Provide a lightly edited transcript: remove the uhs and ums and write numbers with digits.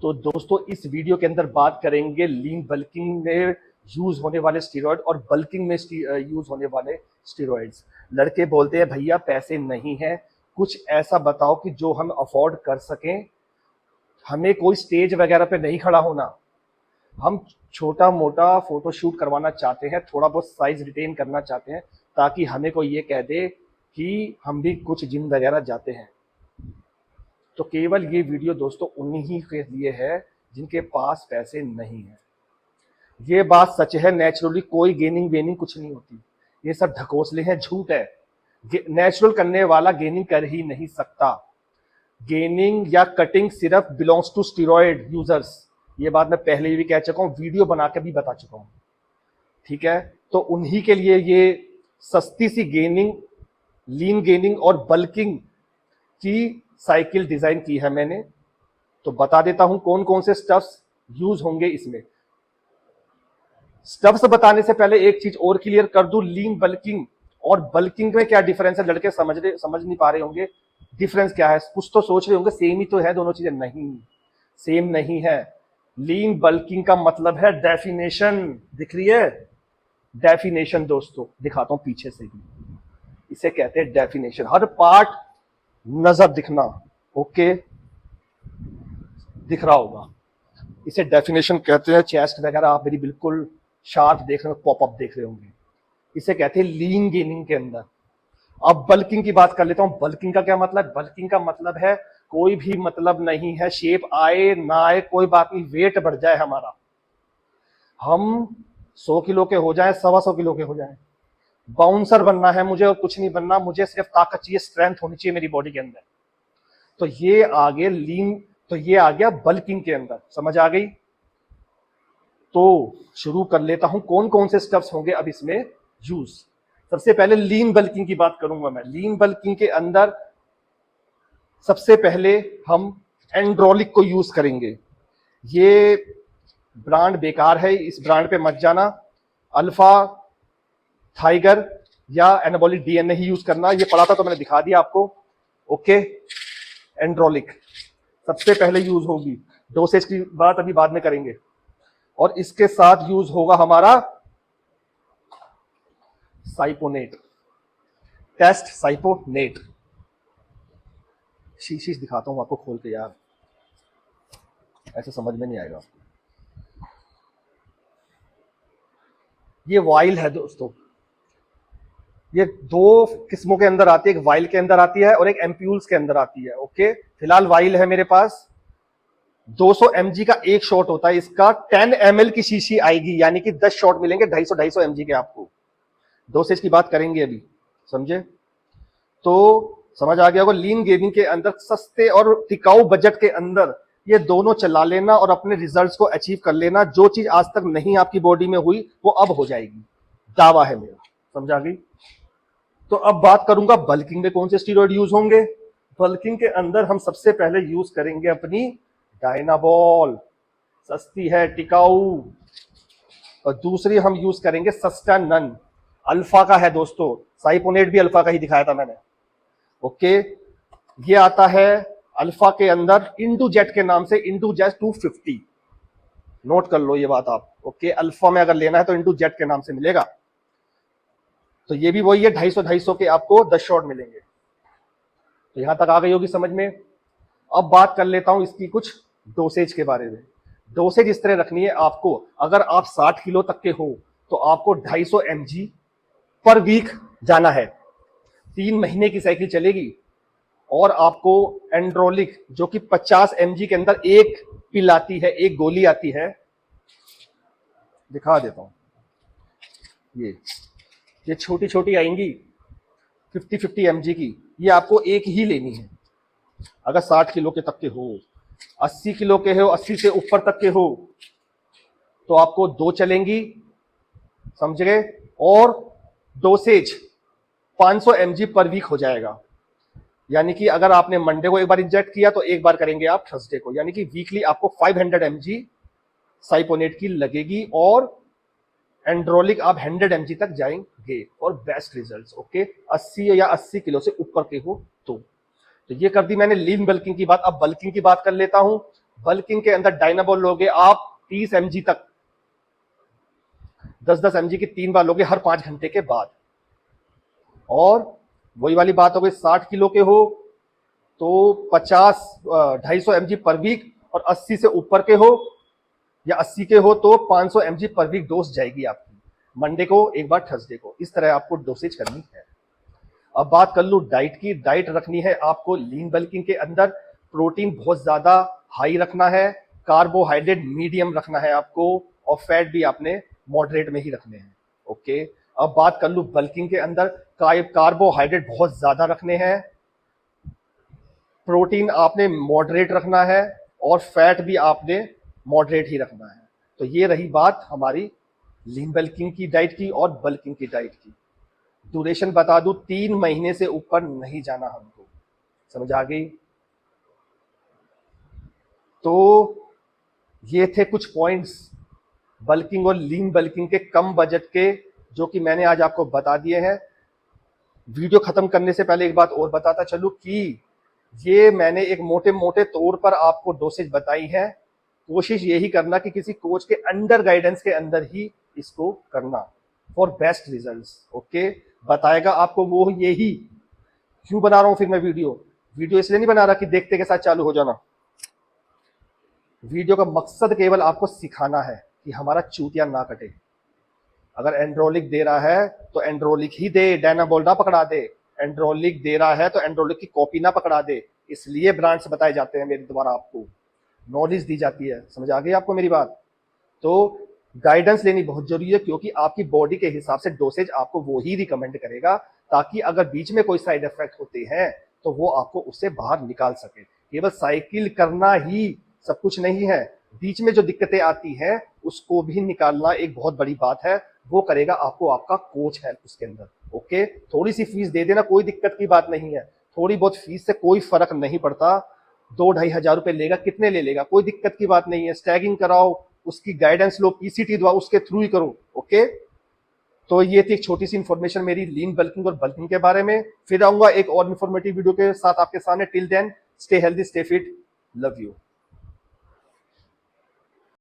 तो दोस्तों इस वीडियो के अंदर बात करेंगे लीन बल्किंग में यूज होने वाले स्टीरॉयड और बल्किंग में यूज होने वाले स्टीरॉयड्स। लड़के बोलते हैं भैया पैसे नहीं है, कुछ ऐसा बताओ कि जो हम अफोर्ड कर सकें। हमें कोई स्टेज वगैरह पे नहीं खड़ा होना, हम छोटा मोटा फोटोशूट करवाना चाहते हैं, थोड़ा बहुत साइज रिटेन करना चाहते हैं ताकि हमें कोई ये कह दे कि हम भी कुछ जिम वगैरह जाते हैं। तो केवल ये वीडियो दोस्तों उन्हीं के लिए है जिनके पास पैसे नहीं है। ये बात सच है, नेचुरली कोई गेनिंग वेनिंग कुछ नहीं होती, ये सब ढकोसले हैं, झूठ है। नेचुरल करने वाला गेनिंग कर ही नहीं सकता। गेनिंग या कटिंग सिर्फ बिलोंग्स टू स्टीरॉयड यूजर्स। ये बात मैं पहले भी कह चुका हूं, वीडियो बना के भी बता चुका हूं, ठीक है। तो उन्हीं के लिए ये सस्ती सी गेनिंग, लीन गेनिंग और बल्किंग की साइकिल डिजाइन की है मैंने। तो बता देता हूं कौन कौन से स्टफ्स यूज होंगे इसमें। स्टफ्स बताने से पहले एक चीज और क्लियर कर दूं, लीन बल्किंग और बल्किंग में क्या डिफरेंस है। लड़के समझ नहीं पा रहे होंगे डिफरेंस क्या है, कुछ तो सोच रहे होंगे सेम ही तो है दोनों चीजें। नहीं, सेम नहीं है। लीन बल्किंग का मतलब है डेफिनेशन, दिख रही है डेफिनेशन दोस्तों, दिखाता हूं पीछे से भी। इसे कहते हैं डेफिनेशन, हर पार्ट नजर दिखना। ओके, दिख रहा होगा, इसे डेफिनेशन कहते हैं। चेस्ट वगैरह आप मेरी बिल्कुल शार्प देख रहे हो, पॉपअप देख रहे होंगे, इसे कहते हैं लीन गेनिंग के अंदर। अब बल्किंग की बात कर लेता हूं। बल्किंग का क्या मतलब? बल्किंग का मतलब है कोई भी मतलब नहीं है, शेप आए ना आए कोई बात नहीं, वेट बढ़ जाए हमारा, हम 100 किलो के हो जाए, 125 किलो के हो जाए, बाउंसर बनना है मुझे और कुछ नहीं बनना, मुझे सिर्फ ताकत चाहिए, स्ट्रेंथ होनी चाहिए मेरी बॉडी के अंदर। तो ये आगे लीन, तो ये आ गया बल्किंग के अंदर, समझ आ गई। तो शुरू कर लेता हूं कौन कौन से स्टेप्स होंगे अब इसमें यूज। सबसे पहले लीन बल्किंग की बात करूंगा मैं। लीन बल्किंग के अंदर सबसे पहले हम एंड्रोलिक को यूज करेंगे। ये ब्रांड बेकार है, इस ब्रांड पे मत जाना। अल्फा, थाइगर या एनाबॉलिक डीएनए ही यूज करना, ये पढ़ा था तो मैंने दिखा दिया आपको। ओके, एंड्रोलिक सबसे पहले यूज होगी, डोसेज की बात अभी बाद में करेंगे। और इसके साथ यूज होगा हमारा साइपोनेट, टेस्ट साइपोनेट। शीश दिखाता हूं आपको खोल के यार, ऐसे समझ में नहीं आएगा आपको। ये वाइल है दोस्तों, ये दो किस्मों के अंदर आती है, एक वाइल के अंदर आती है और एक एम्प्यूल्स के अंदर आती है। ओके, फिलहाल वाइल है मेरे पास। 200 mg का एक शॉट होता है इसका, 10 ml की शीशी आएगी, यानी कि 10 शॉट मिलेंगे 250 mg के आपको। डोसेज की बात करेंगे अभी, समझे? तो समझ आ गया होगा। लीन गेनिंग के अंदर सस्ते और टिकाऊ बजट के अंदर ये दोनों चला लेना और अपने रिजल्ट्स को अचीव कर लेना। जो चीज आज तक नहीं आपकी बॉडी में हुई वो अब हो जाएगी, दावा है मेरा, समझ आ गई। तो अब बात करूंगा बल्किंग में कौन से स्टीरॉयड यूज होंगे। बल्किंग के अंदर हम सबसे पहले यूज करेंगे अपनी डायनाबॉल, सस्ती है, टिकाऊ। और दूसरी हम यूज करेंगे सस्टेनन, अल्फा का है दोस्तों, साइपोनेट भी अल्फा का ही दिखाया था मैंने। ओके, ये आता है अल्फा के अंदर इंडुजेट के नाम से, इंडुजेट 250, नोट कर लो ये बात आप। ओके, अल्फा में अगर लेना है तो इंडुजेट के नाम से मिलेगा। तो ये भी वही है, 250 के आपको 10 शॉट मिलेंगे। तो यहां तक आ गई होगी समझ में। अब बात कर लेता हूं इसकी कुछ डोसेज के बारे में। डोसेज इस तरह रखनी है आपको, अगर आप 60 किलो तक के हो तो आपको 250 mg पर वीक जाना है, 3 महीने की साइकिल चलेगी। और आपको एंड्रोलिक जो कि 50 mg के अंदर एक पिल आती है, एक गोली आती है, दिखा देता हूं। ये छोटी छोटी आएंगी 50 mg की, ये आपको एक ही लेनी है। अगर 60 किलो के तक के हो, 80 किलो के हो, 80 से ऊपर तक के हो तो आपको 2 चलेंगी, समझ गए। और डोसेज 500 mg पर वीक हो जाएगा, यानी कि अगर आपने मंडे को एक बार इंजेक्ट किया तो एक बार करेंगे आप थर्सडे को, यानी कि वीकली आपको 500 mg साइपोनेट की लगेगी। और एंड्रोलिक आप 100 mg तक जाएंगे और बेस्ट रिजल्ट्स। ओके, 80 या 80 किलो से ऊपर के हो तो ये कर दी मैंने लीन बल्किंग की बात। अब बल्किंग की बात कर लेता हूं। बल्किंग के अंदर डायनाबोल लोगे आप 30 mg तक, 10-10 mg की 3 बार लोगे हर 5 घंटे के बाद। और वही वाली बात हो गई, 60 किलो के हो तो 250 mg पर वीक, और 80 से ऊपर के हो या 80 के हो तो 500 mg पर वीक डोज जाएगी आपकी, मंडे को एक बार, थर्सडे को, इस तरह आपको डोसेज करनी है। अब बात कर लूं डाइट की। डाइट रखनी है आपको लीन बल्किंग के अंदर, प्रोटीन बहुत ज्यादा हाई रखना है, कार्बोहाइड्रेट मीडियम रखना है आपको, और फैट भी आपने मॉडरेट में ही रखने हैं। ओके, अब बात कर लूं बल्किंग के अंदर, कार्बोहाइड्रेट बहुत ज्यादा रखने हैं, प्रोटीन आपने मॉडरेट रखना है, और फैट भी आपने मॉडरेट ही रखना है। तो ये रही बात हमारी लीन बल्किंग की डाइट की और बल्किंग की डाइट की। ड्यूरेशन बता दूं, 3 महीने से ऊपर नहीं जाना हमको, समझ आ गई? तो ये थे कुछ पॉइंट्स बल्किंग और लीन बल्किंग के कम बजट के, जो कि मैंने आज आपको बता दिए हैं। वीडियो खत्म करने से पहले एक बात और बताता चलूं कि ये मैंने एक मोटे मोटे तौर पर आपको डोसेज बताई है। कोशिश यही करना कि किसी कोच के अंडर गाइडेंस के अंदर ही इसको करना फॉर बेस्ट रिजल्ट्स। ओके, बताएगा आपको वो यही। क्यों बना रहा हूं फिर मैं वीडियो इसलिए नहीं बना रहा कि देखते के साथ चालू हो जाना। वीडियो का मकसद केवल आपको सिखाना है कि हमारा चूतिया ना कटे। अगर एंड्रोलिक दे रहा है तो एंड्रोलिक ही दे, डायनाबोल ना पकड़ा दे। एंड्रोलिक दे रहा है तो एंड्रोलिक की कॉपी ना पकड़ा दे। इसलिए ब्रांड्स बताए जाते हैं मेरे द्वारा, आपको नॉलेज दी जाती है। समझ आ गई आपको मेरी बात? तो गाइडेंस लेनी बहुत जरूरी है, क्योंकि आपकी बॉडी के हिसाब से डोसेज आपको वो ही रिकमेंड करेगा, ताकि अगर बीच में कोई साइड इफेक्ट होते हैं तो वो आपको उससे बाहर निकाल सके। केवल साइकिल करना ही सब कुछ नहीं है, बीच में जो दिक्कतें आती हैं उसको भी निकालना एक बहुत बड़ी बात है। वो करेगा आपको आपका कोच है उसके अंदर। ओके, थोड़ी सी फीस दे देना, कोई दिक्कत की बात नहीं है। थोड़ी बहुत फीस से कोई फर्क नहीं पड़ता। 2-2.5 हजार रुपए लेगा, कितने ले लेगा, कोई दिक्कत की बात नहीं है। स्टैगिंग कराओ, उसकी गाइडेंस लो, पीसीटी दो, उसके थ्रू ही करो। ओके, तो ये थी एक छोटी सी इंफॉर्मेशन मेरी लीन बल्किंग और बल्किंग के बारे में। फिर आऊंगा एक और इंफॉर्मेटिव वीडियो के साथ आपके सामने। Till then, stay healthy, stay fit, love you.